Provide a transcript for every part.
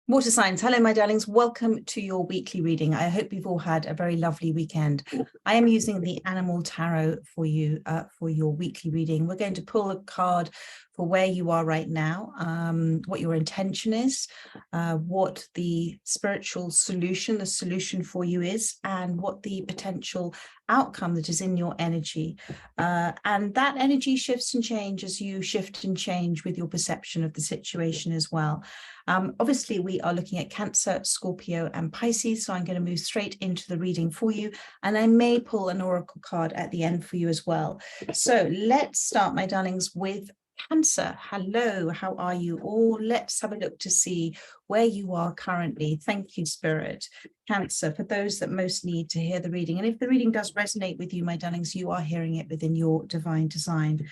Water signs, hello my darlings, welcome to your weekly reading. I hope you've all had a very lovely weekend. I am using the Animal Tarot for you for your weekly reading. We're going to pull a card for where you are right now, what your intention is, what the spiritual solution, the solution for you is, and what the potential outcome that is in your energy. And that energy shifts and changes as you shift and change with your perception of the situation as well. Obviously, we are looking at Cancer, Scorpio, and Pisces, so I'm going to move straight into the reading for you, and I may pull an oracle card at the end for you as well. So let's start, my darlings, with Cancer. Hello, how are you all? Let's have a look to see where you are currently. Thank you, Spirit. Cancer, for those that most need to hear the reading, and if the reading does resonate with you, my darlings, you are hearing it within your divine design.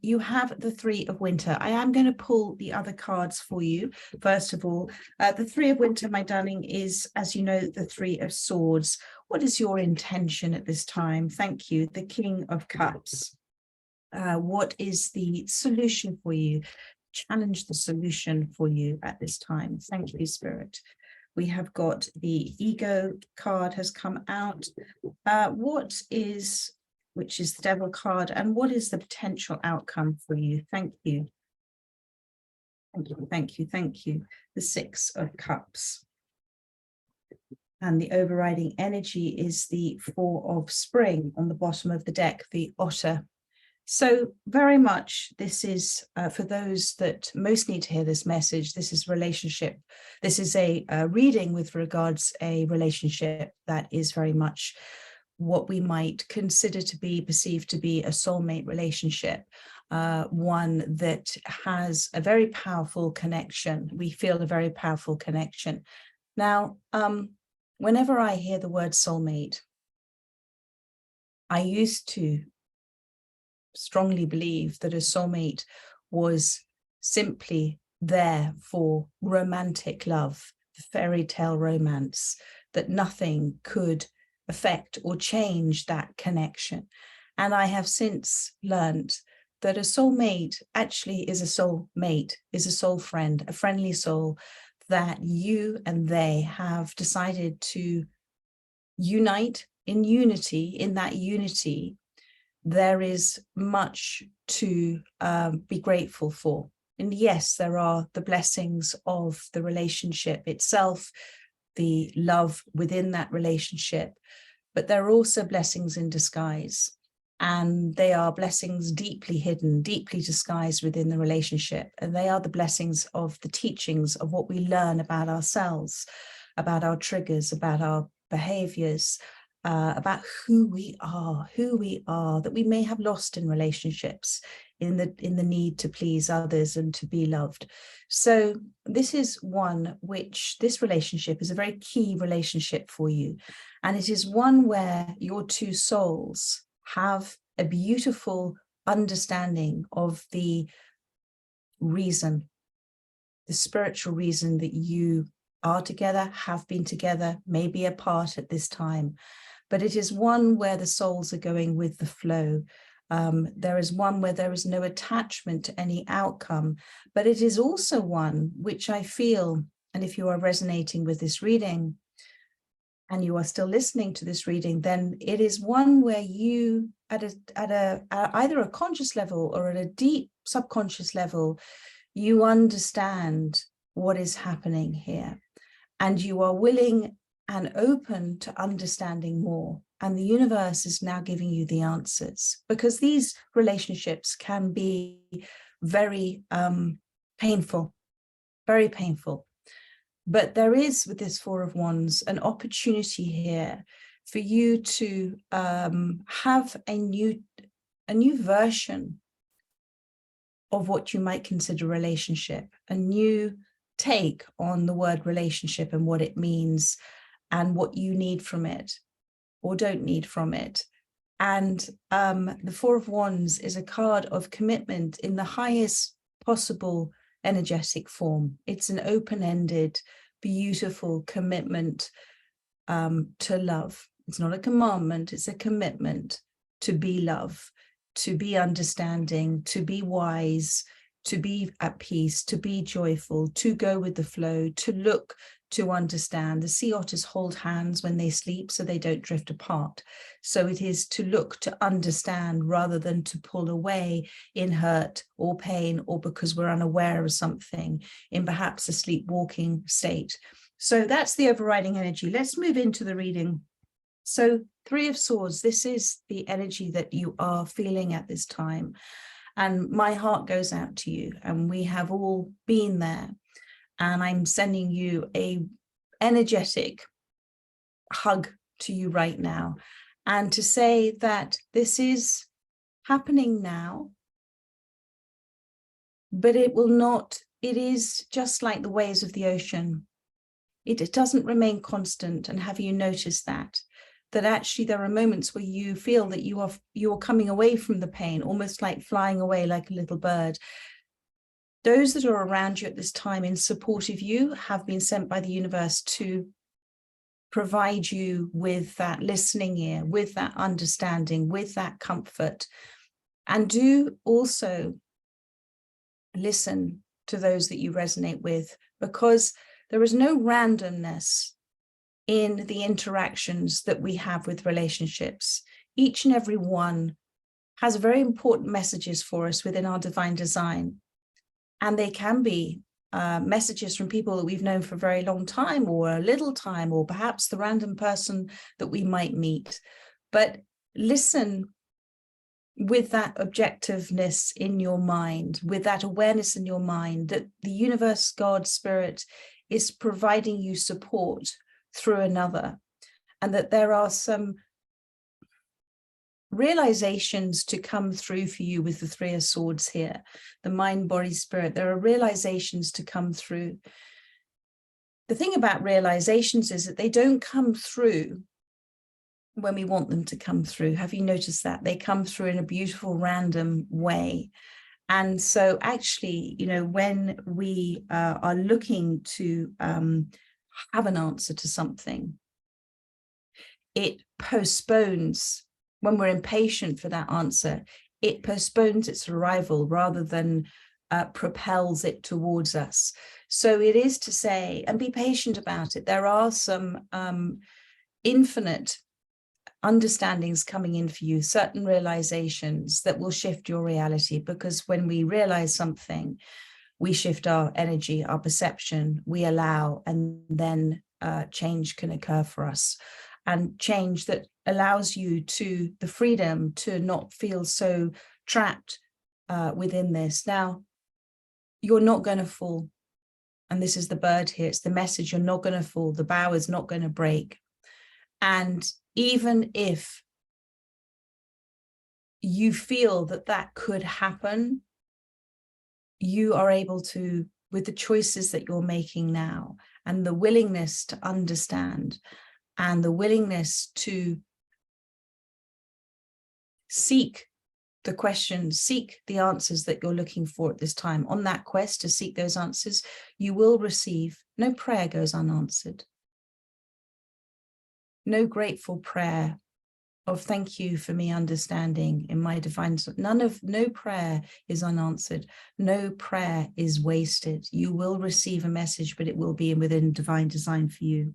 You have the Three of Winter. I am going to pull the other cards for you. First of all, the Three of Winter, my darling, is, as you know, the Three of Swords. What is your intention at this time? Thank you. The King of Cups. What is the solution for you? Challenge the solution for you at this time. Thank you, Spirit. We have got the Ego card has come out. Which is the Devil card, and what is the potential outcome for you? Thank you. Thank you, thank you, thank you. The Six of Cups. And the overriding energy is the Four of Spring on the bottom of the deck, the Otter. So very much this is, for those that most need to hear this message, this is relationship. This is a reading with regards a relationship that is very much what we might consider to be perceived to be a soulmate relationship, one that has a very powerful connection. We feel a very powerful connection. Now, whenever I hear the word soulmate, I used to strongly believe that a soulmate was simply there for romantic love, fairy tale romance, that nothing could affect or change that connection. And I have since learned that a soulmate actually is a soulmate, is a soul friend, a friendly soul that you and they have decided to unite in unity. In that unity, there is much to be grateful for. And yes, there are the blessings of the relationship itself, the love within that relationship, but there are also blessings in disguise, and they are blessings deeply hidden, deeply disguised within the relationship. And they are the blessings of the teachings of what we learn about ourselves, about our triggers, about our behaviors, about who we are, that we may have lost in relationships, in the need to please others and to be loved. So this is one which, this relationship is a very key relationship for you. And it is one where your two souls have a beautiful understanding of the reason, the spiritual reason that you are together, have been together, may be apart at this time. But it is one where the souls are going with the flow. There is one where there is no attachment to any outcome, but it is also one which I feel, and if you are resonating with this reading and you are still listening to this reading, then it is one where you, at either a conscious level or at a deep subconscious level, you understand what is happening here, and you are willing and open to understanding more. And the universe is now giving you the answers, because these relationships can be very painful, very painful. But there is, with this Four of Wands, an opportunity here for you to have a new version of what you might consider relationship, a new take on the word relationship and what it means and what you need from it or don't need from it. And the Four of Wands is a card of commitment in the highest possible energetic form. It's an open-ended, beautiful commitment to love. It's not a commandment, it's a commitment to be love, to be understanding, to be wise, to be at peace, to be joyful, to go with the flow, to look, to understand. The sea otters hold hands when they sleep so they don't drift apart. So it is to look, to understand, rather than to pull away in hurt or pain, or because we're unaware of something, in perhaps a sleepwalking state. So that's the overriding energy. Let's move into the reading. So Three of Swords, this is the energy that you are feeling at this time. And my heart goes out to you, and we have all been there. And I'm sending you a energetic hug to you right now. And to say that this is happening now, but it will not, it is just like the waves of the ocean. It doesn't remain constant. And have you noticed that actually there are moments where you feel that you are coming away from the pain, almost like flying away like a little bird. Those that are around you at this time in support of you have been sent by the universe to provide you with that listening ear, with that understanding, with that comfort. And do also listen to those that you resonate with, because there is no randomness in the interactions that we have with relationships. Each and every one has very important messages for us within our divine design. And they can be messages from people that we've known for a very long time, or a little time, or perhaps the random person that we might meet. But listen with that objectiveness in your mind, with that awareness in your mind that the universe, God, Spirit is providing you support through another, and that there are some realizations to come through for you with the Three of Swords here, the mind, body, spirit. There are realizations to come through. The thing about realizations is that they don't come through when we want them to come through. Have you noticed that? They come through in a beautiful, random way. And so actually, you know, when we are looking to have an answer to something, it postpones. When we're impatient for that answer, it postpones its arrival rather than propels it towards us. So it is to say, and be patient about it. There are some infinite understandings coming in for you, certain realizations that will shift your reality, because when we realize something, we shift our energy, our perception, we allow, and then change can occur for us. And change that allows you to the freedom to not feel so trapped within this. Now, you're not going to fall. And this is the bird here. It's the message. You're not going to fall. The bow is not going to break. And even if you feel that that could happen, you are able to, with the choices that you're making now and the willingness to understand and the willingness to seek the questions, seek the answers that you're looking for at this time. On that quest to seek those answers, you will receive. No prayer goes unanswered. No grateful prayer of thank you for me understanding in my divine. No prayer is unanswered. No prayer is wasted. You will receive a message, but it will be within divine design for you.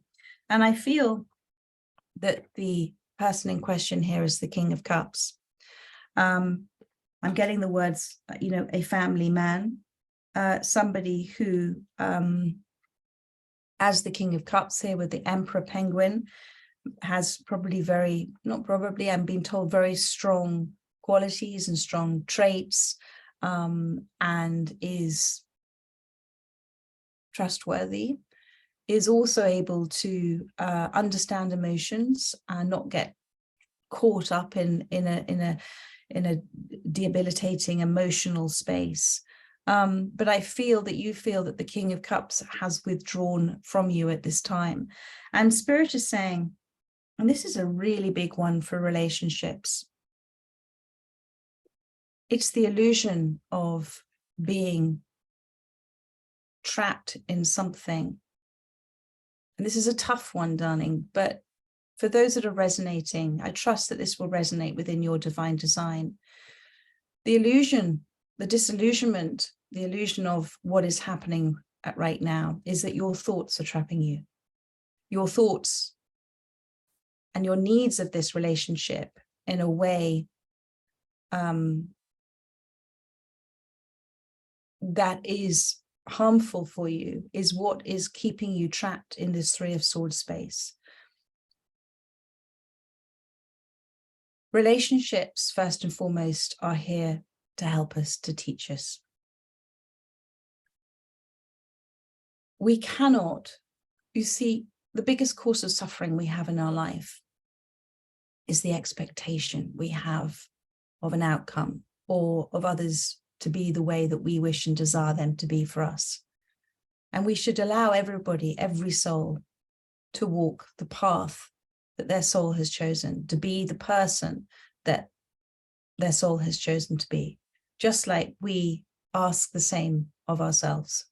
And I feel that the person in question here is the King of Cups. I'm getting the words, you know, a family man, somebody who, as the King of Cups here with the Emperor Penguin, has probably I'm being told very strong qualities and strong traits, and is trustworthy, is also able to understand emotions and not get caught up in a debilitating emotional space. But I feel that you feel that the King of Cups has withdrawn from you at this time. And Spirit is saying, and this is a really big one for relationships, it's the illusion of being trapped in something. And this is a tough one, darling, but for those that are resonating, I trust that this will resonate within your divine design. The illusion, the disillusionment the illusion of what is happening right now is that your thoughts are trapping you. Your thoughts and your needs of this relationship in a way that is harmful for you is what is keeping you trapped in this Three of Swords space. Relationships, first and foremost, are here to help us, to teach us. We cannot, you see, the biggest cause of suffering we have in our life is the expectation we have of an outcome or of others to be the way that we wish and desire them to be for us. And we should allow everybody, every soul, to walk the path that their soul has chosen, to be the person that their soul has chosen to be, just like we ask the same of ourselves.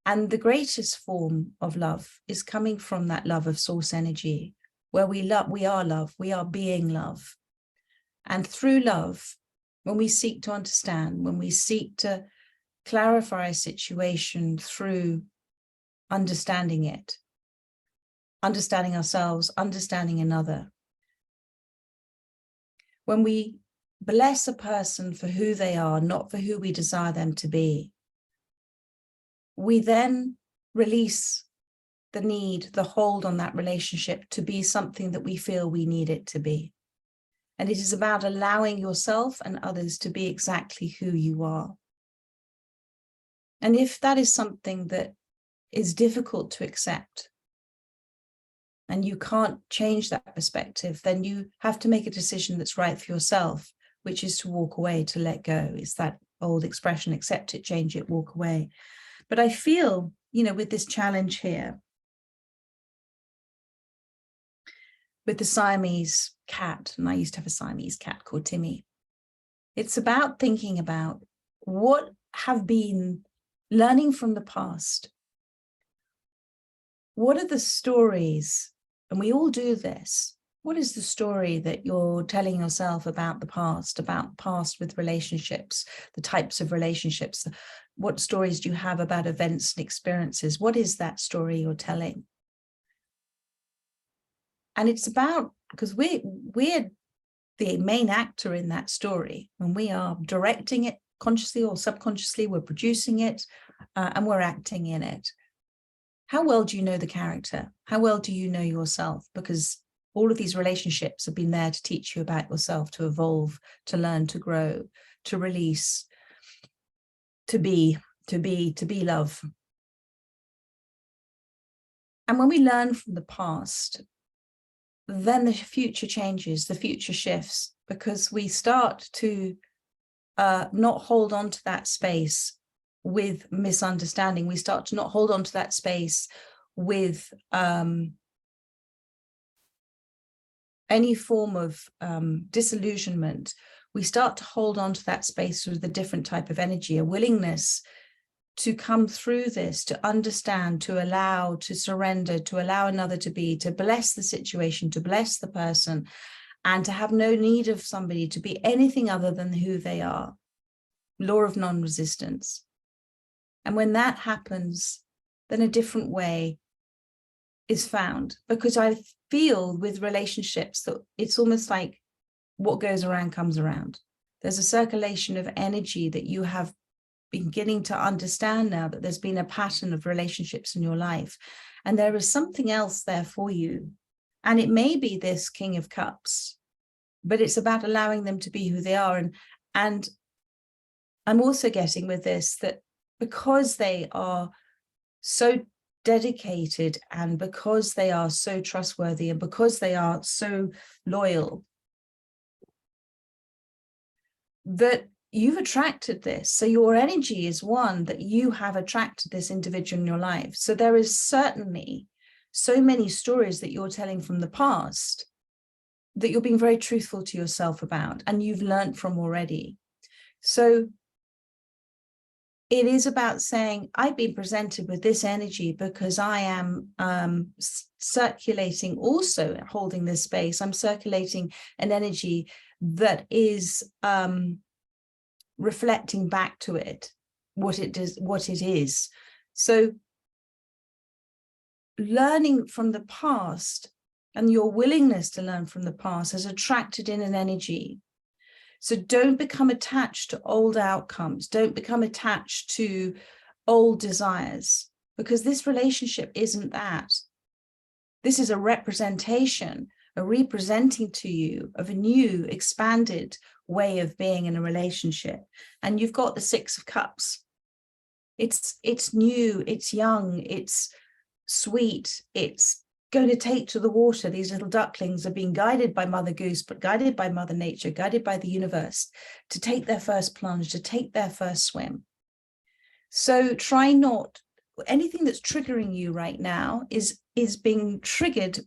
And the greatest form of love is coming from that love of source energy, where we are love, we are being love. And through love, when we seek to understand, when we seek to clarify a situation through understanding it, understanding ourselves, understanding another, when we bless a person for who they are, not for who we desire them to be, we then release the need, the hold on that relationship to be something that we feel we need it to be. And it is about allowing yourself and others to be exactly who you are. And if that is something that is difficult to accept, and you can't change that perspective, then you have to make a decision that's right for yourself, which is to walk away, to let go. It's that old expression, accept it, change it, walk away. But I feel, with this challenge here, with the Siamese cat, and I used to have a Siamese cat called Timmy, it's about thinking about what have been learning from the past. What are the stories, and we all do this, what is the story that you're telling yourself about the past with relationships, the types of relationships? What stories do you have about events and experiences? What is that story you're telling? And it's about, because we're the main actor in that story, and we are directing it consciously or subconsciously, we're producing it, and we're acting in it. How well do you know the character? How well do you know yourself? Because all of these relationships have been there to teach you about yourself, to evolve, to learn, to grow, to release, to be love. And when we learn from the past, then the future changes, the future shifts, because we start to not hold on to that space with misunderstanding. We start to not hold on to that space with any form of disillusionment. We start to hold on to that space with a different type of energy, a willingness to come through this, to understand, to allow, to surrender, to allow another to be, to bless the situation, to bless the person, and to have no need of somebody to be anything other than who they are. Law of non-resistance. And when that happens, then a different way is found, because I feel with relationships that it's almost like what goes around comes around. There's a circulation of energy that you have beginning to understand now, that there's been a pattern of relationships in your life, and there is something else there for you. And it may be this King of Cups, but it's about allowing them to be who they are. And I'm also getting with this that because they are so dedicated, and because they are so trustworthy, and because they are so loyal, that you've attracted this. So your energy is one that you have attracted this individual in your life. So there is certainly so many stories that you're telling from the past that you're being very truthful to yourself about, and you've learned from already. So it is about saying, I've been presented with this energy because I am circulating, also holding this space. I'm circulating an energy that is reflecting back to it what it does, what it is. So learning from the past and your willingness to learn from the past has attracted in an energy. So don't become attached to old outcomes. Don't become attached to old desires, because this relationship isn't that. This is a representation, a representing to you of a new, expanded way of being in a relationship. And you've got the Six of Cups. It's new, it's young, it's sweet, it's going to take to the water. These little ducklings are being guided by Mother Goose, but guided by Mother Nature, guided by the universe, to take their first plunge, to take their first swim. So try not, anything that's triggering you right now is being triggered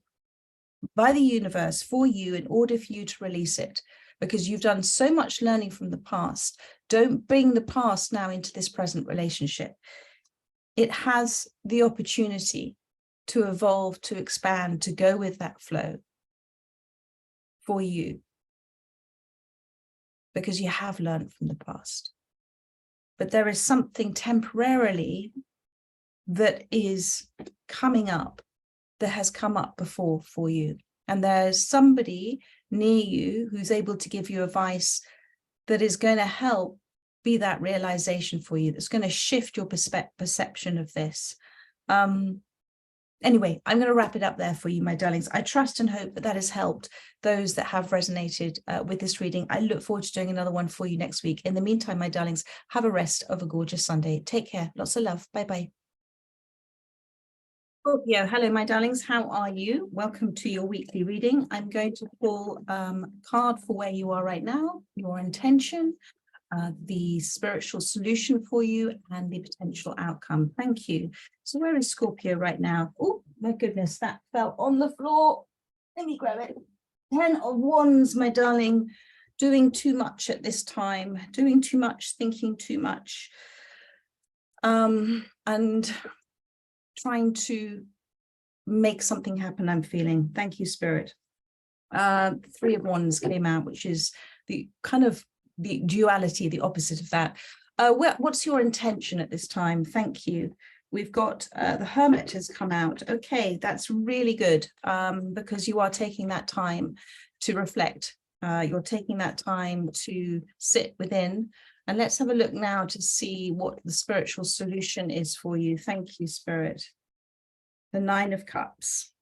by the universe for you in order for you to release it, because you've done so much learning from the past. Don't bring the past now into this present relationship. It has the opportunity to evolve, to expand, to go with that flow for you, because you have learned from the past. But there is something temporarily that is coming up, that has come up before for you. And there's somebody near you who's able to give you advice that is going to help be that realization for you, that's going to shift your perception of this. Anyway, I'm going to wrap it up there for you, my darlings. I trust and hope that that has helped those that have resonated with this reading. I look forward to doing another one for you next week. In the meantime, my darlings, have a rest of a gorgeous Sunday. Take care. Lots of love. Bye-bye. Scorpio, hello, my darlings. How are you? Welcome to your weekly reading. I'm going to pull a card for where you are right now, your intention, the spiritual solution for you, and the potential outcome. Thank you. So where is Scorpio right now? Oh, my goodness, that fell on the floor. Let me grab it. 10 of Wands, my darling. Doing too much at this time. Doing too much, thinking too much. And trying to make something happen, I'm feeling. Thank you, Spirit. Three of Wands came out, which is the kind of the duality, the opposite of that. What's your intention at this time? Thank you. We've got the Hermit has come out. Okay, that's really good, because you are taking that time to reflect. You're taking that time to sit within. And let's have a look now to see what the spiritual solution is for you. Thank you, Spirit. The Nine of Cups.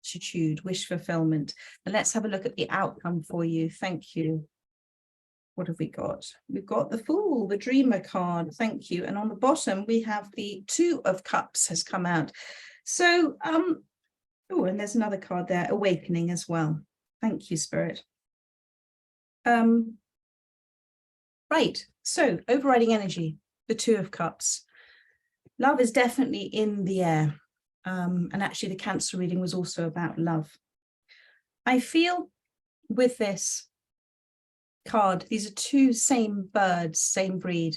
Attitude, wish fulfillment. And let's have a look at the outcome for you. Thank you. What have we got? We've got the Fool, the Dreamer card. Thank you. And on the bottom, we have the Two of Cups has come out. So, oh, and there's another card there, Awakening as well. Thank you, Spirit. Right. So, overriding energy, the Two of Cups. Love is definitely in the air. And actually, the Cancer reading was also about love. I feel with this card, these are two same birds, same breed.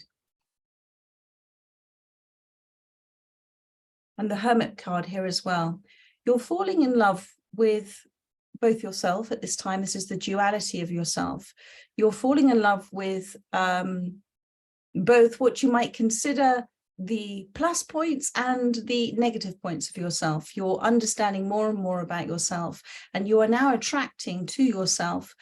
And the Hermit card here as well. You're falling in love with both yourself at this time. This is the duality of yourself. You're falling in love with both what you might consider the plus points and the negative points of yourself. You're understanding more and more about yourself, and you are now attracting to yourself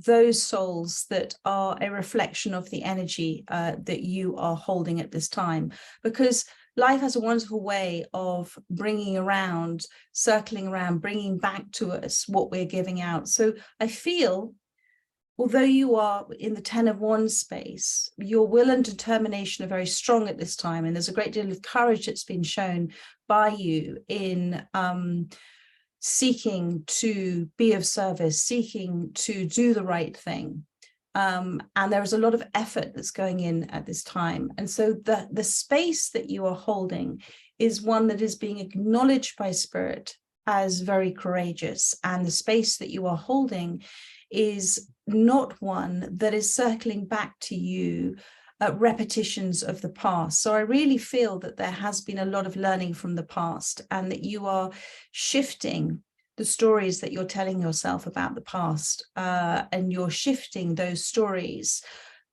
those souls that are a reflection of the energy that you are holding at this time, because life has a wonderful way of bringing around, circling around, bringing back to us what we're giving out. So I feel, although you are in the 10 of Wands space, your will and determination are very strong at this time, and there's a great deal of courage that's been shown by you in seeking to be of service, seeking to do the right thing. And there is a lot of effort that's going in at this time. And so the space that you are holding is one that is being acknowledged by Spirit as very courageous. And the space that you are holding is not one that is circling back to you repetitions of the past. So I really feel that there has been a lot of learning from the past, and that you are shifting the stories that you're telling yourself about the past, and you're shifting those stories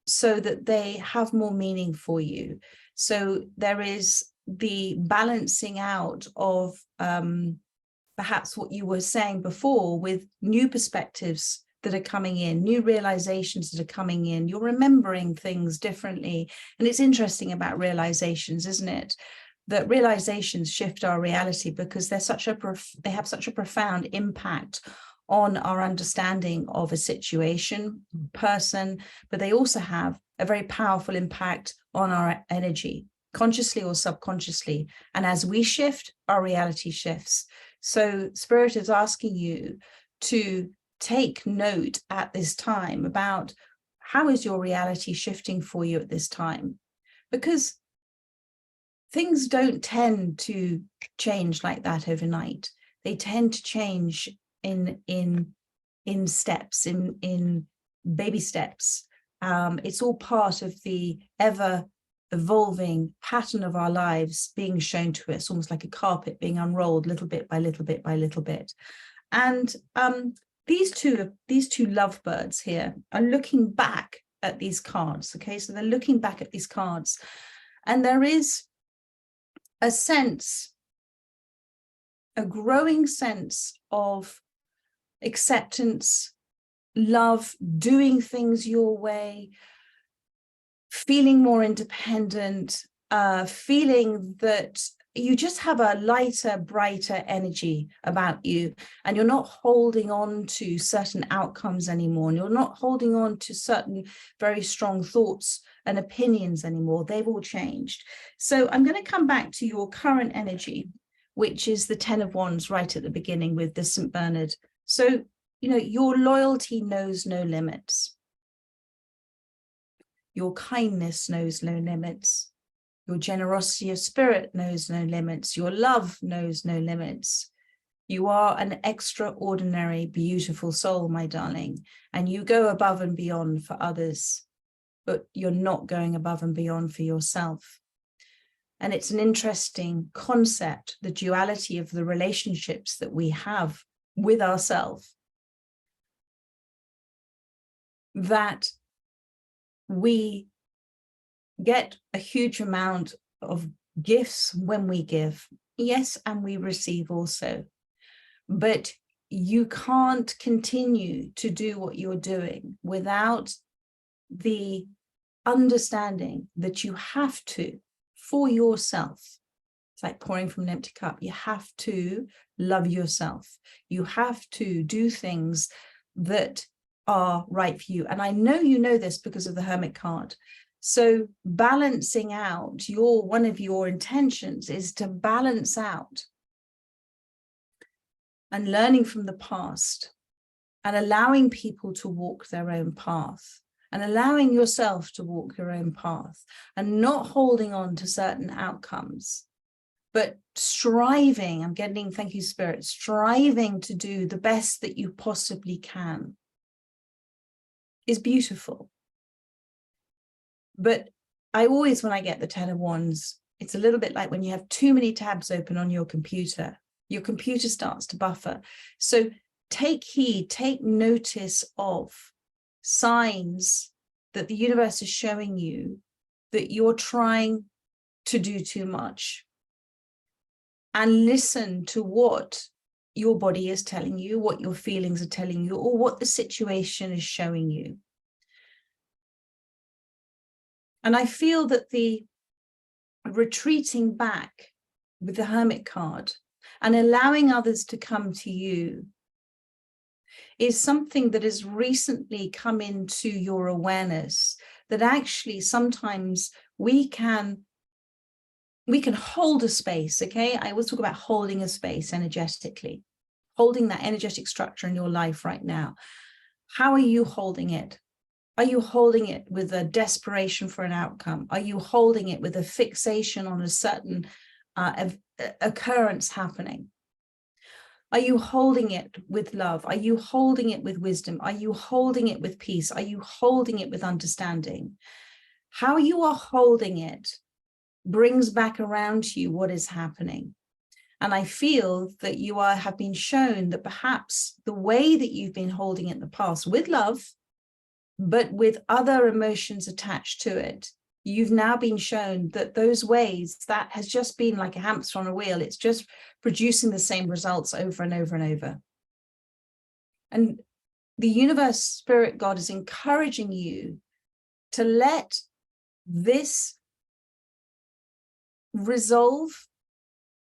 so that they have more meaning for you. So there is the balancing out of perhaps what you were saying before, with new perspectives that are coming in, new realizations that are coming in. You're remembering things differently. And it's interesting about realizations, isn't it? That realizations shift our reality because they have such a profound impact on our understanding of a situation, person, but they also have a very powerful impact on our energy, consciously or subconsciously. And as we shift, our reality shifts. So Spirit is asking you to take note at this time about how is your reality shifting for you at this time, because things don't tend to change like that overnight. They tend to change in steps, in baby steps. It's all part of the ever evolving pattern of our lives being shown to us, almost like a carpet being unrolled little bit by little bit by little bit. And these two lovebirds here are looking back at these cards. Okay, so they're looking back at these cards, and there is a sense, a growing sense of acceptance, love, doing things your way, feeling more independent, feeling that you just have a lighter, brighter energy about you, and you're not holding on to certain outcomes anymore, and you're not holding on to certain very strong thoughts and opinions anymore. They've all changed. So I'm going to come back to your current energy, which is the 10 of Wands right at the beginning with the St. Bernard. So, you know, your loyalty knows no limits. Your kindness knows no limits. Your generosity of spirit knows no limits. Your love knows no limits. You are an extraordinary, beautiful soul, my darling, and you go above and beyond for others, but you're not going above and beyond for yourself. And it's an interesting concept, the duality of the relationships that we have with ourselves, that we get a huge amount of gifts when we give, yes, and we receive also, but you can't continue to do what you're doing without the understanding that you have to, for yourself. It's like pouring from an empty cup. You have to love yourself. You have to do things that are right for you. And I know you know this because of the Hermit card. So balancing out, one of your intentions is to balance out and learning from the past and allowing people to walk their own path and allowing yourself to walk your own path and not holding on to certain outcomes, but striving, I'm getting, thank you, Spirit, striving to do the best that you possibly can is beautiful. But I always, when I get the 10 of Wands, it's a little bit like when you have too many tabs open on your computer starts to buffer. So take heed, take notice of signs that the universe is showing you that you're trying to do too much. And listen to what your body is telling you, what your feelings are telling you, or what the situation is showing you. And I feel that the retreating back with the Hermit card and allowing others to come to you is something that has recently come into your awareness, that actually sometimes we can hold a space, okay? I always talk about holding a space energetically, holding that energetic structure in your life right now. How are you holding it? Are you holding it with a desperation for an outcome? Are you holding it with a fixation on a certain occurrence happening? Are you holding it with love? Are you holding it with wisdom? Are you holding it with peace? Are you holding it with understanding? How you are holding it brings back around to you what is happening. And I feel that you have been shown that perhaps the way that you've been holding it in the past with love, but with other emotions attached to it, you've now been shown that those ways, that has just been like a hamster on a wheel. It's just producing the same results over and over and over. And the universe, spirit, God is encouraging you to let this resolve,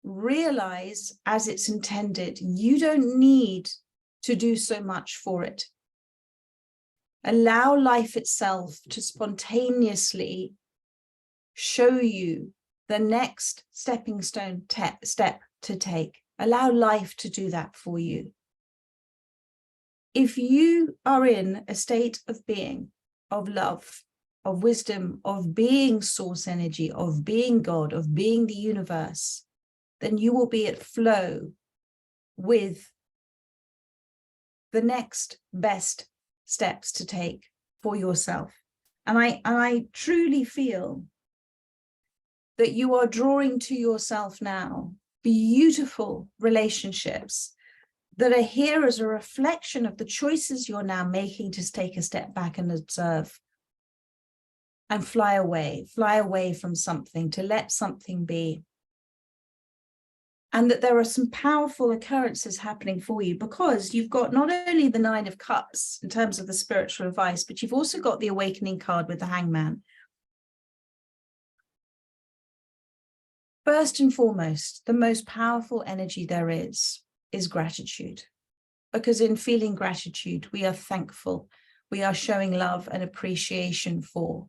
realize as it's intended. You don't need to do so much for it. Allow life itself to spontaneously show you the next stepping stone step to take. Allow life to do that for you. If you are in a state of being, of love, of wisdom, of being source energy, of being God, of being the universe, then you will be at flow with the next best steps to take for yourself. And I truly feel that you are drawing to yourself now beautiful relationships that are here as a reflection of the choices you're now making to take a step back and observe and fly away from something, to let something be. And that there are some powerful occurrences happening for you, because you've got not only the 9 of Cups in terms of the spiritual advice, but you've also got the awakening card with the Hangman. First and foremost, the most powerful energy there is gratitude. Because in feeling gratitude, we are thankful. We are showing love and appreciation for.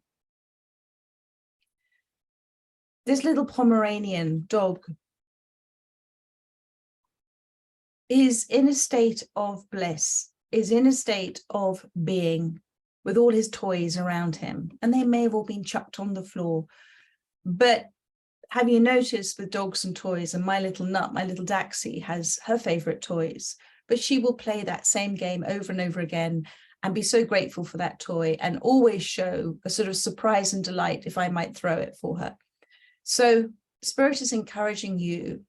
This little Pomeranian dog is in a state of bliss, is in a state of being with all his toys around him. And they may have all been chucked on the floor. But have you noticed with dogs and toys, and my little nut, my little Daxie, has her favorite toys, but she will play that same game over and over again and be so grateful for that toy and always show a sort of surprise and delight if I might throw it for her. So Spirit is encouraging you,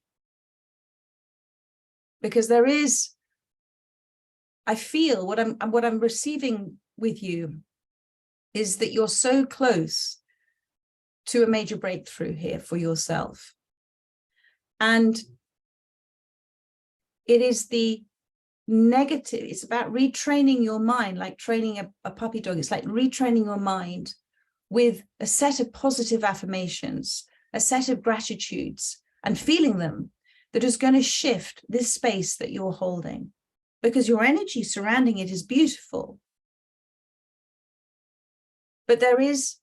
because there is, I feel what I'm receiving with you is that you're so close to a major breakthrough here for yourself. And it is the negative, it's about retraining your mind, like training a puppy dog. It's like retraining your mind with a set of positive affirmations, a set of gratitudes, and feeling them, that is going to shift this space that you're holding, because your energy surrounding it is beautiful. But there is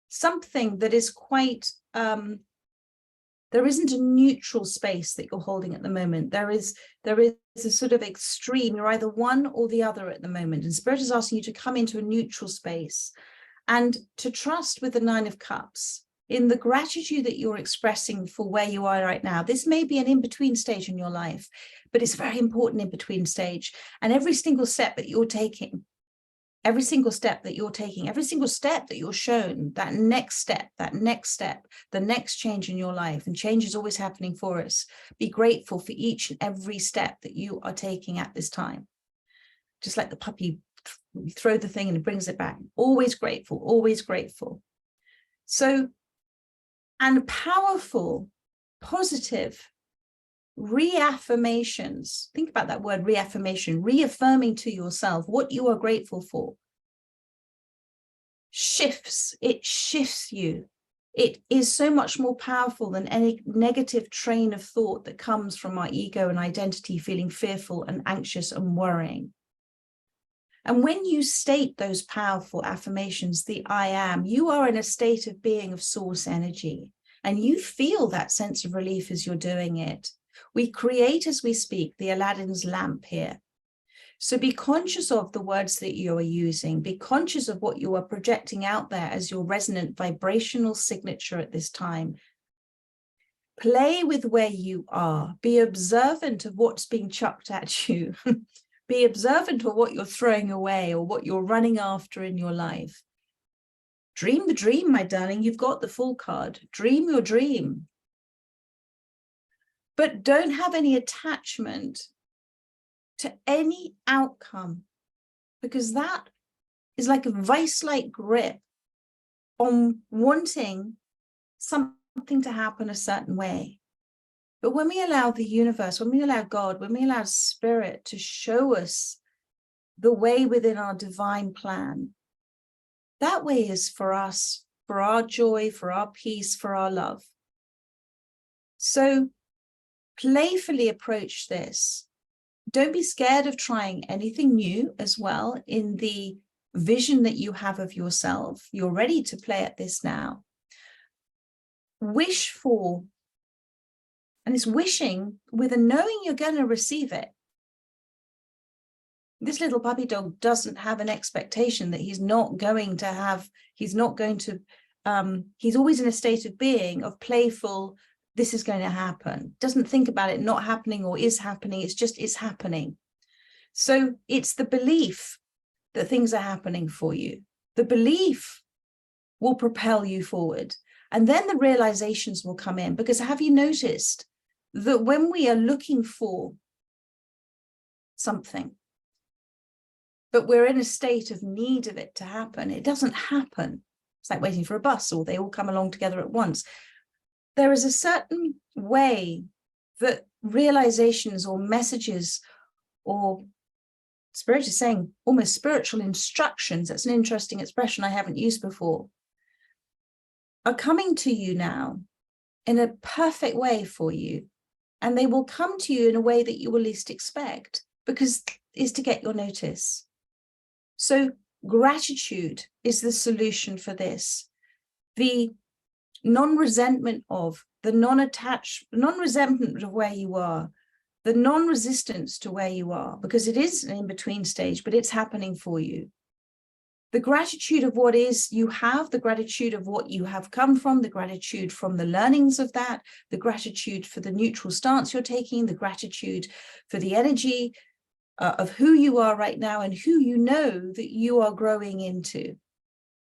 something that is quite, there isn't a neutral space that you're holding at the moment. There is a sort of extreme, you're either one or the other at the moment. And Spirit is asking you to come into a neutral space and to trust with the 9 of Cups in the gratitude that you're expressing for where you are right now. This may be an in-between stage in your life, but it's a very important in-between stage. And every single step that you're taking, every single step that you're shown, that next step, the next change in your life, and change is always happening for us. Be grateful for each and every step that you are taking at this time. Just like the puppy, you throw the thing and it brings it back. Always grateful, always grateful. So, and powerful, positive reaffirmations. Think about that word, reaffirmation, reaffirming to yourself what you are grateful for. It shifts you. It is so much more powerful than any negative train of thought that comes from our ego and identity, feeling fearful and anxious and worrying. And when you state those powerful affirmations, the I am, you are in a state of being of source energy, and you feel that sense of relief as you're doing it. We create as we speak, the Aladdin's lamp here. So be conscious of the words that you are using. Be conscious of what you are projecting out there as your resonant vibrational signature at this time. Play with where you are. Be observant of what's being chucked at you. Be observant of what you're throwing away or what you're running after in your life. Dream the dream, my darling. You've got the Fool card. Dream your dream. But don't have any attachment to any outcome, because that is like a vice-like grip on wanting something to happen a certain way. But when we allow the universe, when we allow God, when we allow spirit to show us the way within our divine plan, that way is for us, for our joy, for our peace, for our love. So playfully approach this. Don't be scared of trying anything new as well in the vision that you have of yourself. You're ready to play at this now. Wish for, and it's wishing with a knowing you're going to receive it. This little puppy dog doesn't have an expectation that he's not going to have, he's always in a state of being, of playful, this is going to happen. Doesn't think about it not happening or is happening. It's just, it's happening. So it's the belief that things are happening for you. The belief will propel you forward. And then the realizations will come in, because have you noticed that when we are looking for something, but we're in a state of need of it to happen, it doesn't happen. It's like waiting for a bus, or they all come along together at once. There is a certain way that realizations or messages, or Spirit is saying almost spiritual instructions, that's an interesting expression I haven't used before, are coming to you now in a perfect way for you. And they will come to you in a way that you will least expect, because it's to get your notice. So gratitude is the solution for this. The non-resentment of, the non-resentment of where you are, the non-resistance to where you are, because it is an in-between stage, but it's happening for you. The gratitude of what is you have, the gratitude of what you have come from, the gratitude from the learnings of that, the gratitude for the neutral stance you're taking, the gratitude for the energy of who you are right now and who you know that you are growing into.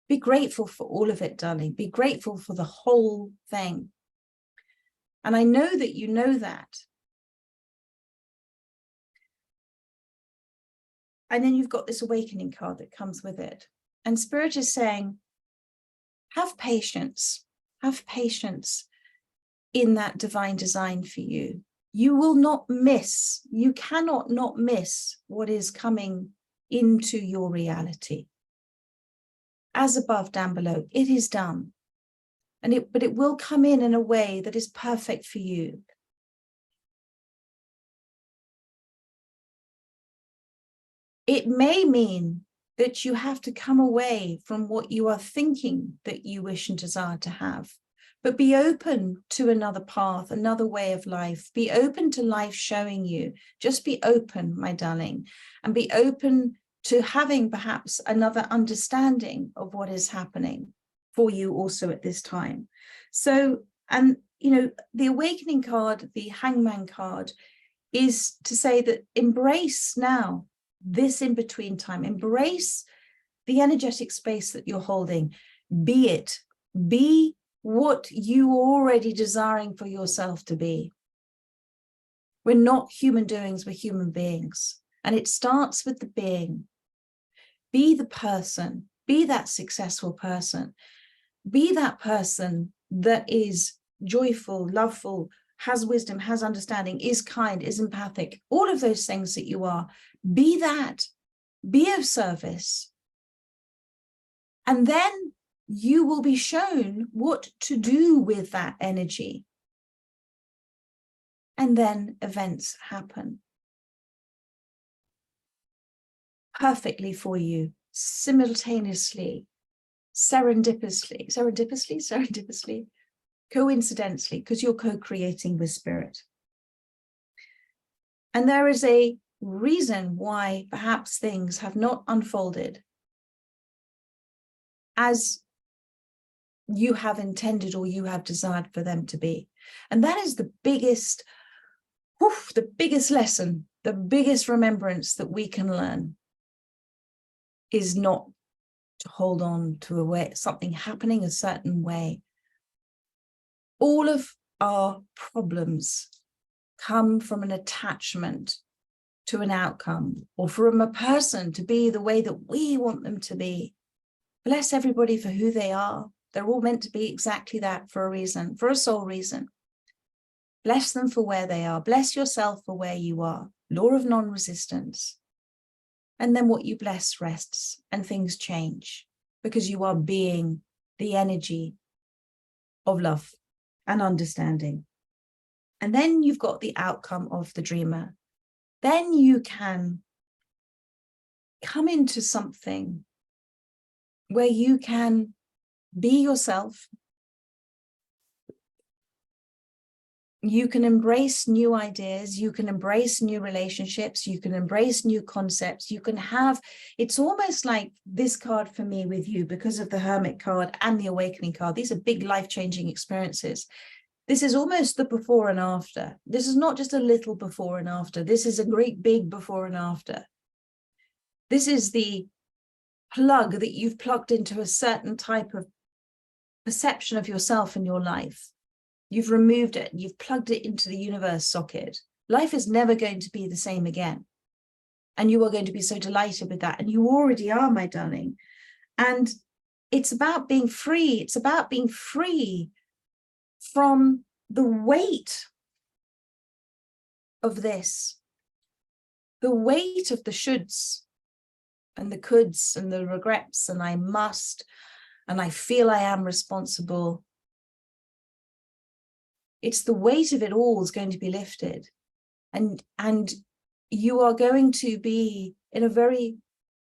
Be grateful for all of it, darling. Be grateful for the whole thing. And I know that you know that. And then you've got this awakening card that comes with it. And Spirit is saying, have patience in that divine design for you. You will not miss, you cannot not miss what is coming into your reality. As above, down below, it is done. But it will come in a way that is perfect for you. It may mean that you have to come away from what you are thinking that you wish and desire to have, but be open to another path, another way of life. Be open to life showing you. Just be open, my darling, and be open to having perhaps another understanding of what is happening for you also at this time. So, and you know, the awakening card, the hangman card, is to say that embrace now this in-between time, embrace the energetic space that you're holding. Be it, be what you are already desiring for yourself to be. We're not human doings, we're human beings. And it starts with the being. Be the person, be that successful person, be that person that is joyful, loveful, has wisdom, has understanding, is kind, is empathic, all of those things that you are. Be that, be of service. And then you will be shown what to do with that energy. And then events happen perfectly for you, simultaneously, serendipitously, coincidentally, because you're co-creating with Spirit. And there is a reason why perhaps things have not unfolded as you have intended or you have desired for them to be. And that is the biggest lesson, the biggest remembrance that we can learn, is not to hold on to something happening a certain way. All of our problems come from an attachment to an outcome, or from a person to be the way that we want them to be. Bless everybody for who they are. They're all meant to be exactly that for a reason, for a sole reason. Bless them for where they are. Bless yourself for where you are. Law of non-resistance. And then what you bless rests and things change because you are being the energy of love and understanding. And then you've got the outcome of the dreamer. Then you can come into something where you can be yourself. You can embrace new ideas, you can embrace new relationships, you can embrace new concepts, you can have, it's almost like this card for me with you because of the Hermit card and the Awakening card. These are big life-changing experiences. This is almost the before and after. This is not just a little before and after. This is a great big before and after. This is the plug that you've plugged into a certain type of perception of yourself and your life. You've removed it, you've plugged it into the universe socket. Life is never going to be the same again. And you are going to be so delighted with that. And you already are, my darling. And it's about being free. It's about being free from the weight of this, the weight of the shoulds and the coulds and the regrets, and I must, and I feel I am responsible. It's the weight of it all is going to be lifted. And you are going to be, in a very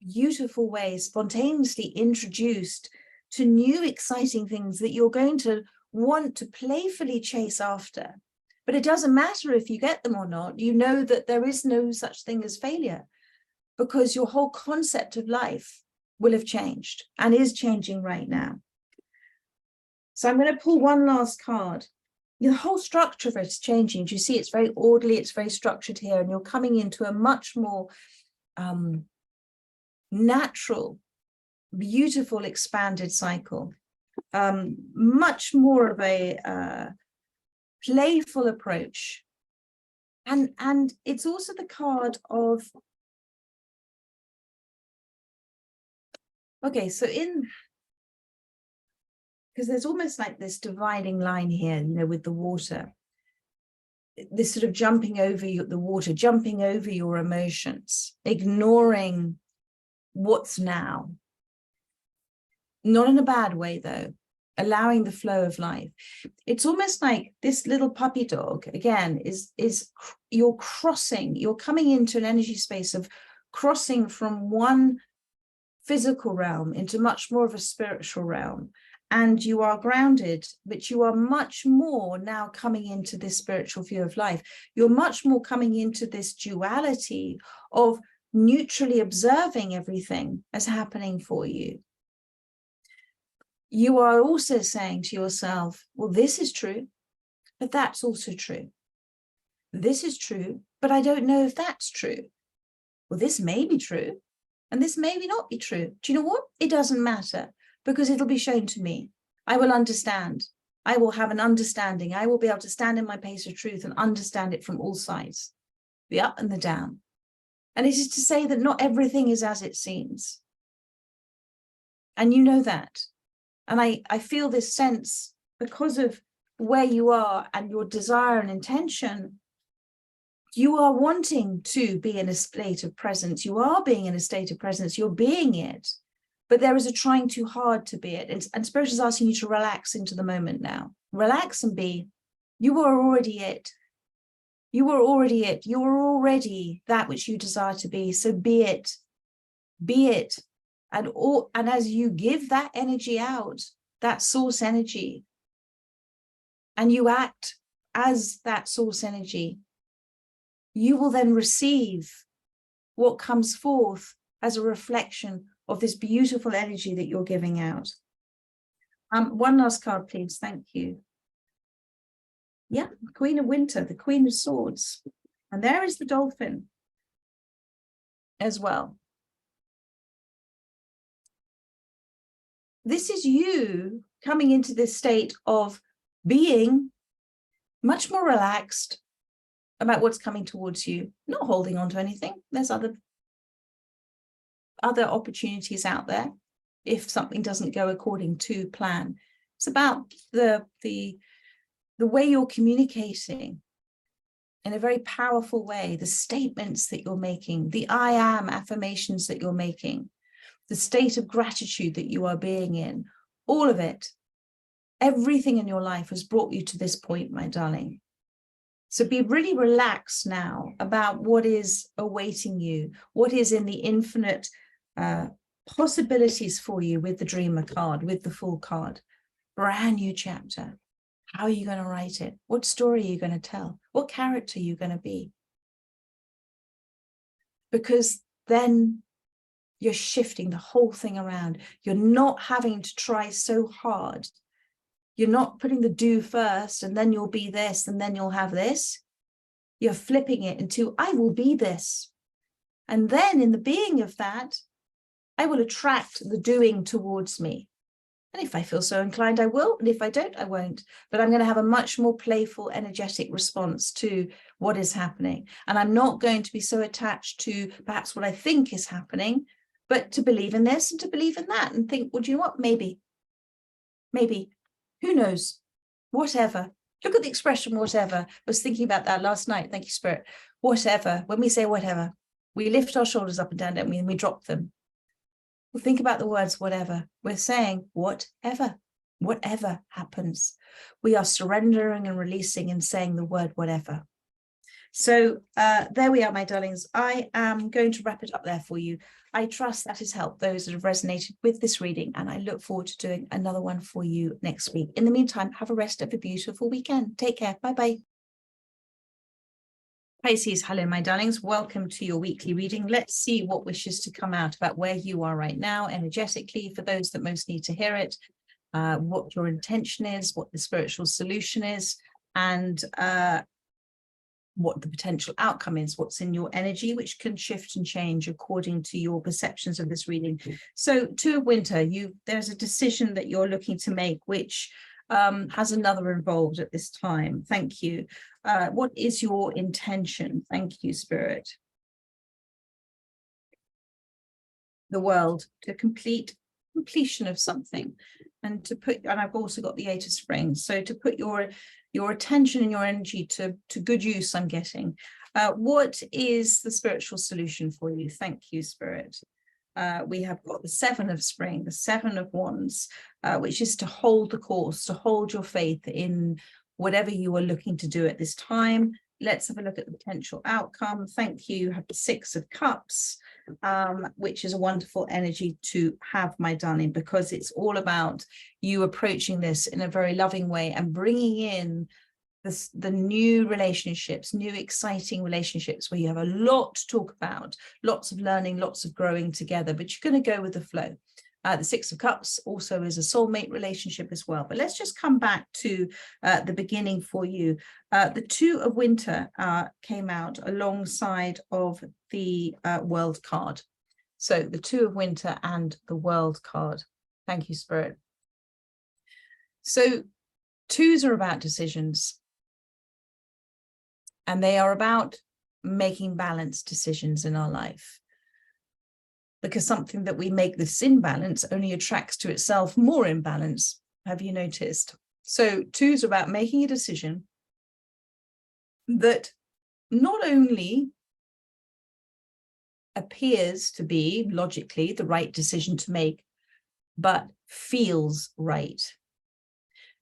beautiful way, spontaneously introduced to new exciting things that you're going to want to playfully chase after. But it doesn't matter if you get them or not. You know that there is no such thing as failure because your whole concept of life will have changed and is changing right now. So I'm going to pull one last card. The whole structure of it is changing. Do you see it's very orderly, it's very structured here, and you're coming into a much more natural, beautiful, expanded cycle. Much more of a playful approach. And it's also the card of, okay, so because there's almost like this dividing line here, you know, with the water, this sort of jumping over the water, jumping over your emotions, ignoring what's now. Not in a bad way, though, allowing the flow of life. It's almost like this little puppy dog, again, is you're crossing, you're coming into an energy space of crossing from one physical realm into much more of a spiritual realm. And you are grounded, but you are much more now coming into this spiritual view of life. You're much more coming into this duality of neutrally observing everything as happening for you. You are also saying to yourself, well, this is true, but that's also true. This is true, but I don't know if that's true. Well, this may be true, and this may not be true. Do you know what? It doesn't matter. Because it'll be shown to me. I will understand. I will have an understanding. I will be able to stand in my place of truth and understand it from all sides, the up and the down. And it is to say that not everything is as it seems. And you know that. And I feel this sense because of where you are and your desire and intention. You are wanting to be in a state of presence. You are being in a state of presence. You're being it. But there is a trying too hard to be it. And Spirit is asking you to relax into the moment now. Relax and be. You are already it. You are already it. You are already that which you desire to be. So be it. Be it. And as you give that energy out, that source energy, and you act as that source energy, you will then receive what comes forth as a reflection of this beautiful energy that you're giving out. One last card, please. Thank you. Yeah, Queen of Winter, the Queen of Swords. And there is the dolphin as well. This is you coming into this state of being much more relaxed about what's coming towards you, not holding on to anything. There's other opportunities out there. if something doesn't go according to plan. It's about the way you're communicating in a very powerful way, the statements that you're making, the I am affirmations that you're making, the state of gratitude that you are being in, all of it. Everything in your life has brought you to this point, my darling. So be really relaxed now about what is awaiting you, what is in the infinite possibilities for you with the Dreamer card, with the Fool card. Brand new chapter. How are you going to write it? What story are you going to tell? What character are you going to be? Because then you're shifting the whole thing around. You're not having to try so hard. You're not putting the do first, and then you'll be this, and then you'll have this. You're flipping it into, I will be this. And then in the being of that, I will attract the doing towards me. And if I feel so inclined, I will. And if I don't, I won't. But I'm going to have a much more playful, energetic response to what is happening. And I'm not going to be so attached to perhaps what I think is happening, but to believe in this and to believe in that and think, well, do you know what? Maybe. Who knows? Whatever. Look at the expression whatever. I was thinking about that last night. Thank you, Spirit. Whatever. When we say whatever, we lift our shoulders up and down, don't we? And we drop them. Well, think about the words whatever. We're saying whatever. Whatever happens. We are surrendering and releasing and saying the word whatever. So there we are, my darlings. I am going to wrap it up there for you. I trust that has helped those that have resonated with this reading, and I look forward to doing another one for you next week. In the meantime, have a rest of a beautiful weekend. Take care. Bye-bye. Pisces, hello, my darlings. Welcome to your weekly reading. Let's see what wishes to come out about where you are right now, energetically, for those that most need to hear it, what your intention is, what the spiritual solution is, and what the potential outcome is, what's in your energy, which can shift and change according to your perceptions of this reading. So Two of Winter, there's a decision that you're looking to make, which has another involved at this time. Thank you. What is your intention? Thank you, Spirit. The World, to completion of something, and I've also got the Eight of Springs. So to put your attention and your energy to good use, I'm getting. What is the spiritual solution for you? Thank you, Spirit. We have got the Seven of Spring, the Seven of Wands, which is to hold the course, to hold your faith in whatever you are looking to do at this time. Let's have a look at the potential outcome. Thank you. You have the Six of Cups, which is a wonderful energy to have, my darling, because it's all about you approaching this in a very loving way and bringing in the new relationships, new exciting relationships where you have a lot to talk about, lots of learning, lots of growing together, but you're going to go with the flow. The Six of Cups also is a soulmate relationship as well. But let's just come back to the beginning for you. The Two of Winter came out alongside of the World card. So the Two of Winter and the World card. Thank you, Spirit. So twos are about decisions. And they are about making balanced decisions in our life. Because something that we make this imbalance only attracts to itself more imbalance. Have you noticed? So twos are about making a decision that not only appears to be logically the right decision to make, but feels right.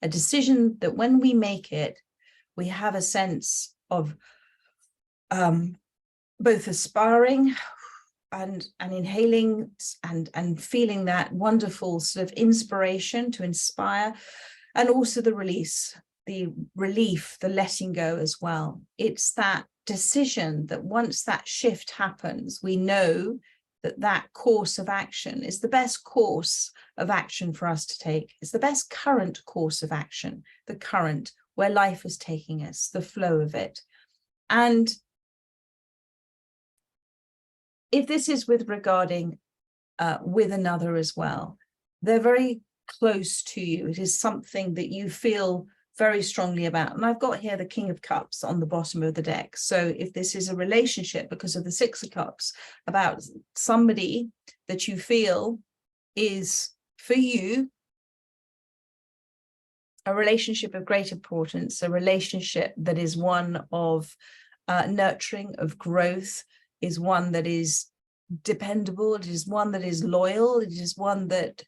A decision that when we make it, we have a sense of both aspiring and inhaling and feeling that wonderful sort of inspiration to inspire, and also the release, the relief, the letting go as well. It's that decision that once that shift happens, we know that that course of action is the best course of action for us to take. It's the best current course of action, the current where life is taking us, the flow of it. And if this is regarding with another as well, they're very close to you. It is something that you feel very strongly about. And I've got here the King of Cups on the bottom of the deck. So if this is a relationship because of the Six of Cups, about somebody that you feel is for you, a relationship of great importance, a relationship that is one of nurturing, of growth, is one that is dependable, it is one that is loyal, it is one that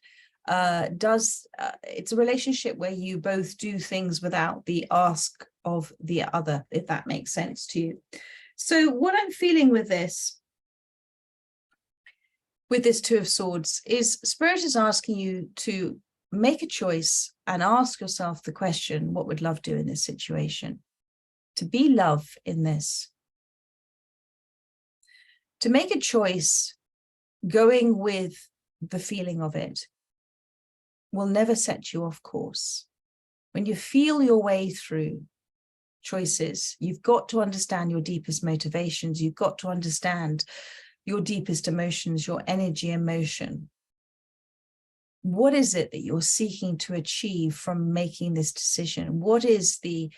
it's a relationship where you both do things without the ask of the other, if that makes sense to you. So what I'm feeling with this Two of Swords is Spirit is asking you to make a choice and ask yourself the question, what would love do in this situation? To be love in this. To make a choice going with the feeling of it will never set you off course. When you feel your way through choices, you've got to understand your deepest motivations. You've got to understand your deepest emotions, your energy and motion. What is it that you're seeking to achieve from making this decision? What is the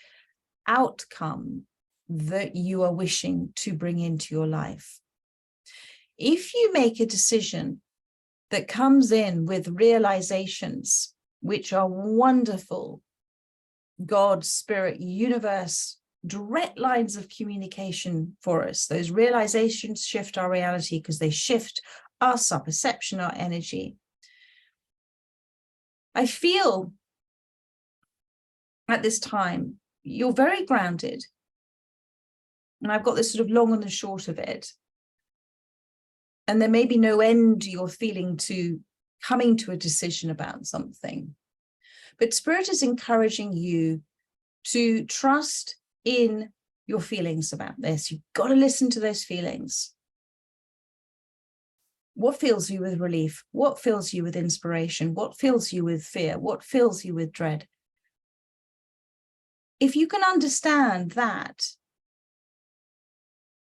outcome that you are wishing to bring into your life? If you make a decision that comes in with realizations, which are wonderful, God, Spirit, universe, direct lines of communication for us, those realizations shift our reality because they shift us, our perception, our energy. I feel at this time, you're very grounded. And I've got this sort of long and the short of it. And there may be no end to your feeling to coming to a decision about something. But Spirit is encouraging you to trust in your feelings about this. You've got to listen to those feelings. What fills you with relief? What fills you with inspiration? What fills you with fear? What fills you with dread? If you can understand that,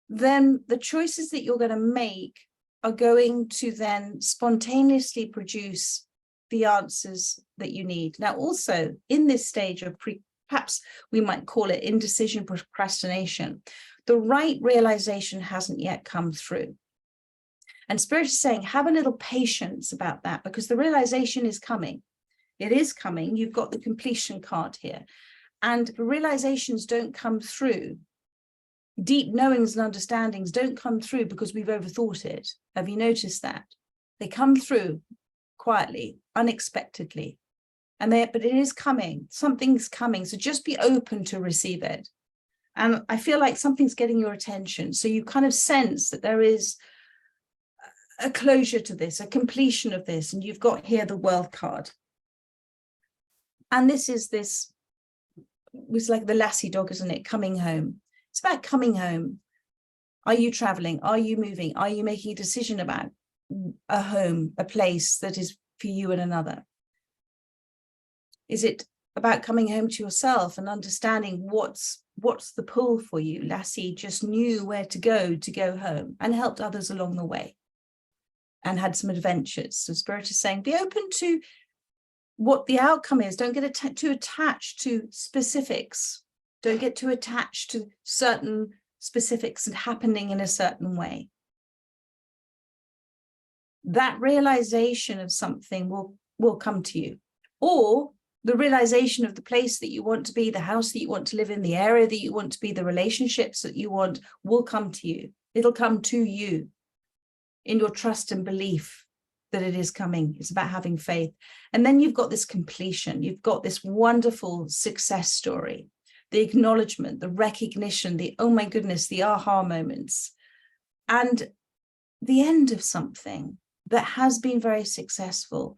then the choices that you're going to make are going to then spontaneously produce the answers that you need. Now, also in this stage of perhaps we might call it indecision, procrastination, the right realization hasn't yet come through. And Spirit is saying, have a little patience about that because the realization is coming. It is coming. You've got the completion card here. And realizations don't come through. Deep knowings and understandings don't come through because we've overthought it. Have you noticed that? They come through quietly, unexpectedly. But it is coming. Something's coming. So just be open to receive it. And I feel like something's getting your attention. So you kind of sense that there is a closure to this, a completion of this. And you've got here the World card. And this was like the lassie dog, isn't it? Coming home. It's about coming home. Are you traveling? Are you moving? Are you making a decision about a home, a place that is for you and another? Is it about coming home to yourself and understanding what's the pull for you? Lassie just knew where to go home and helped others along the way and had some adventures. So Spirit is saying, be open to what the outcome is. Don't get too attached to specifics. Don't get too attached to certain specifics and happening in a certain way. That realization of something will come to you. Or the realization of the place that you want to be, the house that you want to live in, the area that you want to be, the relationships that you want will come to you. It'll come to you in your trust and belief that it is coming. It's about having faith. And then you've got this completion. You've got this wonderful success story, the acknowledgement, the recognition, the, oh my goodness, the aha moments, and the end of something that has been very successful.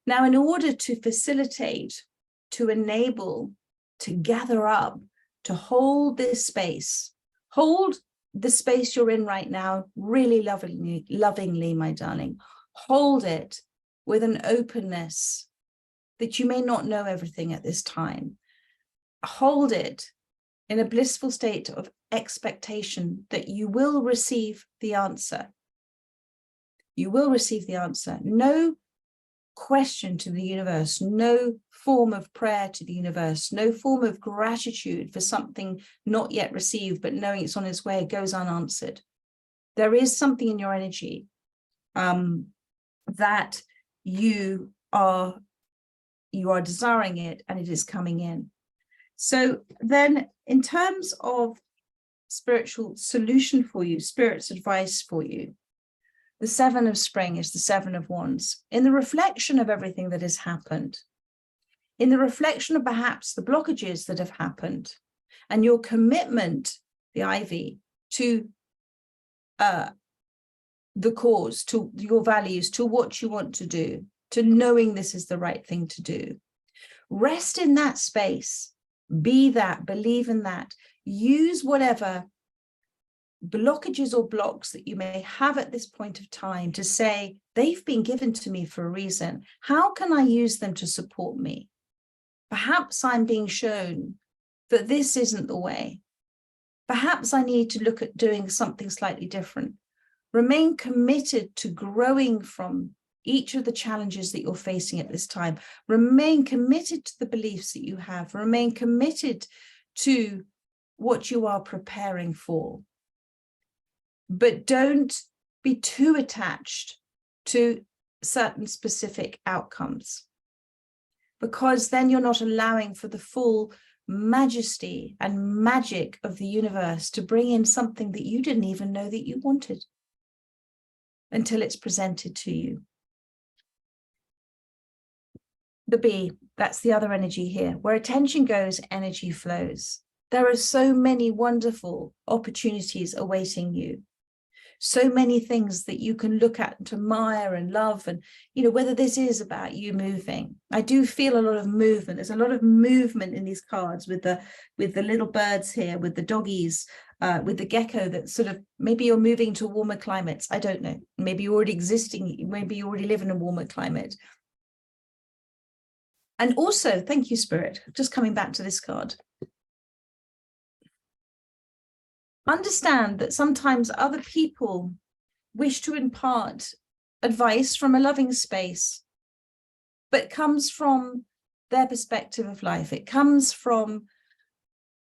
Now, in order to facilitate, to enable, to gather up, to hold this space, hold the space you're in right now really lovingly, my darling. Hold it with an openness that you may not know everything at this time. Hold it in a blissful state of expectation that you will receive the answer. You will receive the answer. No question to the universe, no form of prayer to the universe, no form of gratitude for something not yet received, but knowing it's on its way, goes unanswered. There is something in your energy that you are desiring it, and it is coming in. So then, in terms of spiritual solution for you, Spirit's advice for you, the Seven of Spring is the Seven of Wands. In the reflection of everything that has happened, in the reflection of perhaps the blockages that have happened, and your commitment, the Ivy, to the cause, to your values, to what you want to do, to knowing this is the right thing to do. Rest in that space. Be that, believe in that. Use whatever blockages or blocks that you may have at this point of time to say, they've been given to me for a reason. How can I use them to support me? Perhaps I'm being shown that this isn't the way. Perhaps I need to look at doing something slightly different. Remain committed to growing from each of the challenges that you're facing at this time. Remain committed to the beliefs that you have. Remain committed to what you are preparing for. But don't be too attached to certain specific outcomes, because then you're not allowing for the full majesty and magic of the universe to bring in something that you didn't even know that you wanted until it's presented to you. The Bee, that's the other energy here. Where attention goes, energy flows. There are so many wonderful opportunities awaiting you. So many things that you can look at and admire and love. And, whether this is about you moving. I do feel a lot of movement. There's a lot of movement in these cards with the little birds here, with the doggies, with the gecko that sort of, maybe you're moving to warmer climates. I don't know. Maybe you're already maybe you already live in a warmer climate. And also, thank you, Spirit, just coming back to this card. Understand that sometimes other people wish to impart advice from a loving space, but it comes from their perspective of life. It comes from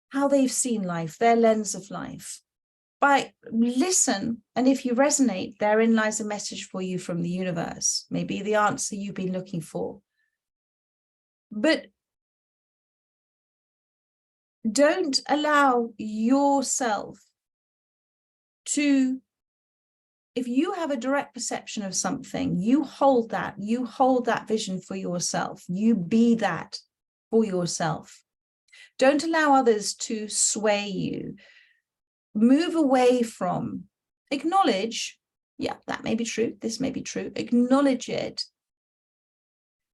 how they've seen life, their lens of life. Listen, and if you resonate, therein lies a message for you from the universe, maybe the answer you've been looking for. But don't allow yourself to, if you have a direct perception of something, you hold that vision for yourself. You be that for yourself. Don't allow others to sway you. Move away from, acknowledge, yeah, that may be true, this may be true, acknowledge it,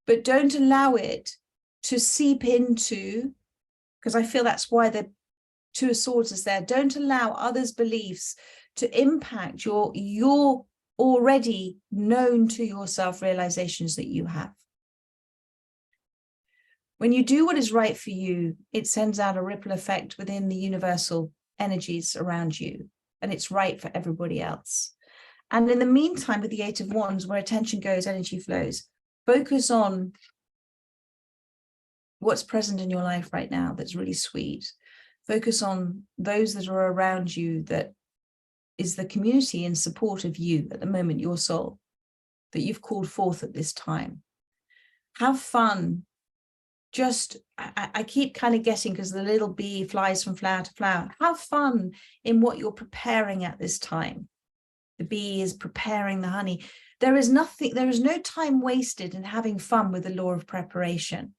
but don't allow it to seep into, because I feel that's why the Two of Swords is there. Don't allow others' beliefs to impact your already known to yourself realizations that you have. When you do what is right for you, it sends out a ripple effect within the universal energies around you, and it's right for everybody else. And in the meantime, with the Eight of Wands, where attention goes, energy flows, focus on what's present in your life right now that's really sweet. Focus on those that are around you, that is the community in support of you at the moment, your soul, that you've called forth at this time. Have fun. Just, I keep kind of guessing because the little bee flies from flower to flower. Have fun in what you're preparing at this time. The bee is preparing the honey. There is no time wasted in having fun with the law of preparation.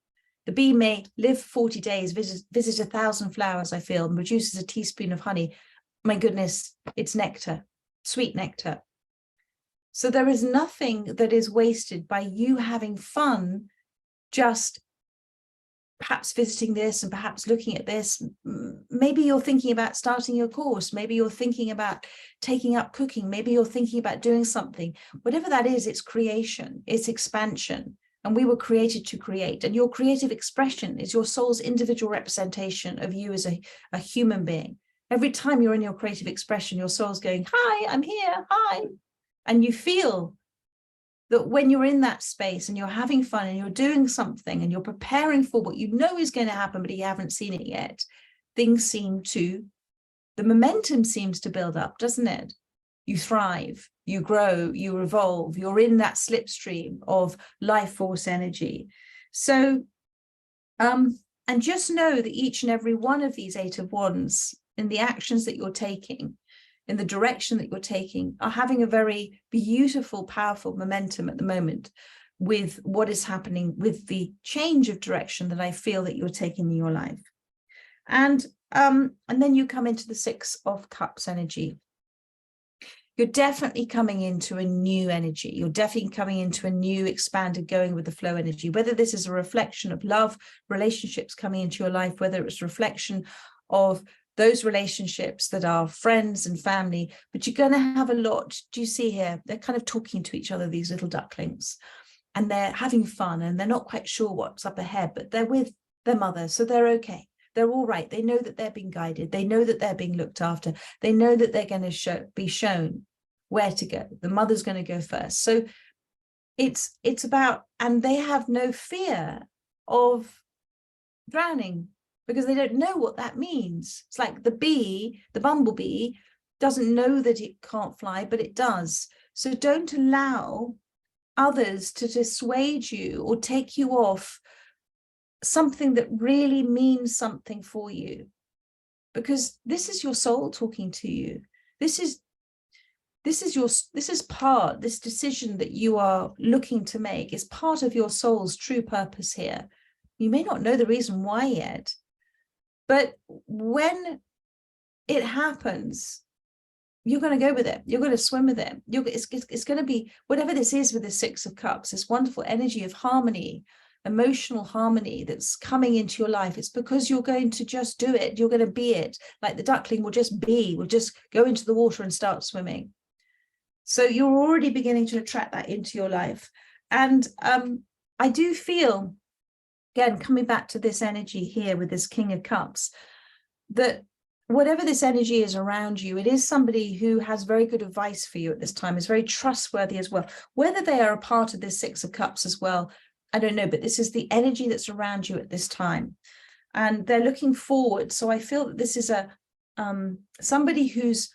The bee may live 40 days, visit 1,000 flowers, I feel, and produces a teaspoon of honey. My goodness, it's nectar, sweet nectar. So there is nothing that is wasted by you having fun, just perhaps visiting this and perhaps looking at this. Maybe you're thinking about starting your course. Maybe you're thinking about taking up cooking. Maybe you're thinking about doing something. Whatever that is, it's creation, it's expansion. And we were created to create. And your creative expression is your soul's individual representation of you as a human being. Every time you're in your creative expression, your soul's going, hi, I'm here, hi. And you feel that when you're in that space and you're having fun and you're doing something and you're preparing for what you know is going to happen, but you haven't seen it yet, the momentum seems to build up, doesn't it? you thrive, you grow, you evolve, you're in that slipstream of life force energy. So, and just know that each and every one of these Eight of Wands, in the actions that you're taking, in the direction that you're taking, are having a very beautiful, powerful momentum at the moment with what is happening with the change of direction that I feel that you're taking in your life. And then you come into the Six of Cups energy. You're definitely coming into a new energy. You're definitely coming into a new, expanded, going with the flow energy, whether this is a reflection of love, relationships coming into your life, whether it's a reflection of those relationships that are friends and family, but you're going to have a lot. Do you see here? They're kind of talking to each other, these little ducklings, and they're having fun, and they're not quite sure what's up ahead, but they're with their mother, so they're okay. They're all right. They know that they're being guided. They know that they're being looked after. They know that they're going to be shown where to go. The mother's going to go first. So it's about, and they have no fear of drowning because they don't know what that means. It's like the bee, the bumblebee, doesn't know that it can't fly, but it does. So don't allow others to dissuade you or take you off something that really means something for you, because this is your soul talking to you. This decision that you are looking to make is part of your soul's true purpose here. You may not know the reason why yet, but when it happens, you're going to go with it. You're going to swim with it. It's going to be whatever this is with the Six of Cups, this wonderful energy of harmony, emotional harmony that's coming into your life. It's because you're going to just do it. You're going to be it. Like the duckling will just go into the water and start swimming. So you're already beginning to attract that into your life. And I do feel, again, coming back to this energy here with this King of Cups, that whatever this energy is around you, it is somebody who has very good advice for you at this time, is very trustworthy as well. Whether they are a part of this Six of Cups as well, I don't know, but this is the energy that's around you at this time. And they're looking forward. So I feel that this is a somebody who's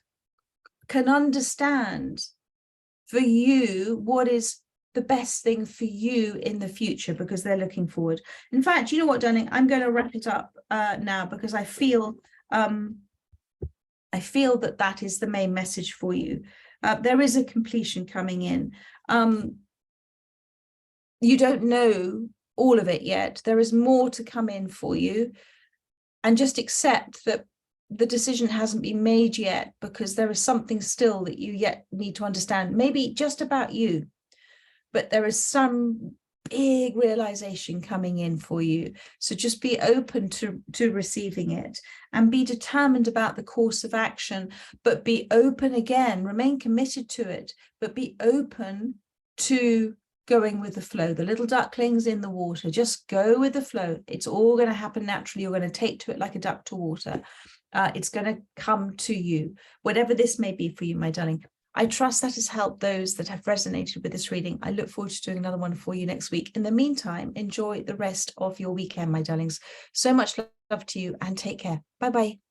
can understand for you what is the best thing for you in the future, because they're looking forward. In fact, you know what, darling, I'm going to wrap it up now, because I feel that that is the main message for you. There is a completion coming in. You don't know all of it yet. There is more to come in for you, and just accept that the decision hasn't been made yet, because there is something still that you yet need to understand, maybe just about you, but there is some big realization coming in for you. So just be open to receiving it, and be determined about the course of action, but be open again, remain committed to it, but be open to going with the flow. The little ducklings in the water, just go with the flow. It's all going to happen naturally. You're going to take to it like a duck to water. It's going to come to you, whatever this may be for you, my darling. I trust that has helped those that have resonated with this reading. I look forward to doing another one for you next week. In the meantime, enjoy the rest of your weekend, my darlings. So much love to you, and take care. Bye-bye.